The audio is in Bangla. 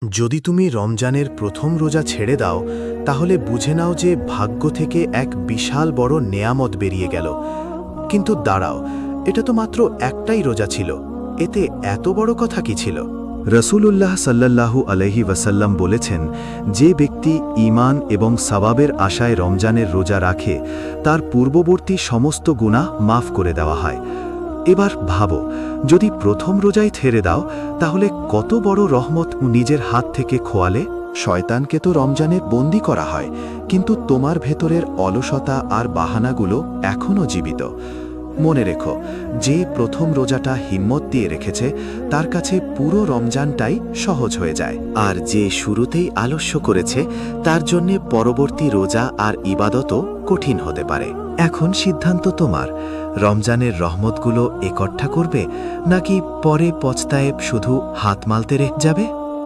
যদি তুমি রমজানের প্রথম রোজা ছেড়ে দাও তাহলে বুঝে নাও যে ভাগ্য থেকে এক বিশাল বড় নেয়ামত বেরিয়ে গেল। কিন্তু দাঁড়াও, এটা তো মাত্র একটাই রোজা ছিল, এতে এত বড় কথা কি ছিল? রসূলুল্লাহ সাল্লাল্লাহু আলাইহি ওয়াসাল্লাম বলেছেন, যে ব্যক্তি ঈমান এবং সওয়াবের আশায় রমজানের রোজা রাখে তার পূর্ববর্তী সমস্ত গুনাহ মাফ করে দেওয়া হয়। এবার ভাবো, যদি প্রথম রোজাই ছেড়ে দাও তাহলে কত বড় রহমত নিজের হাত থেকে খোয়ালে। শয়তানকে তো রমজানে বন্দী করা হয়, কিন্তু তোমার ভেতরের অলসতা আর বাহানাগুলো এখনও জীবিত। মনে রেখো, যে প্রথম রোজাটা হিম্মত দিয়ে রেখেছে তার কাছে পুরো রমজানটাই সহজ হয়ে যায়, আর যে শুরুতেই আলস্য করেছে তার জন্যে পরবর্তী রোজা আর ইবাদতও কঠিন হতে পারে। এখন সিদ্ধান্ত তোমার, রমজানের রহমতগুলো একঠা করবে নাকি পরে পচতায় শুধু হাত মালতে রেখে যাবে।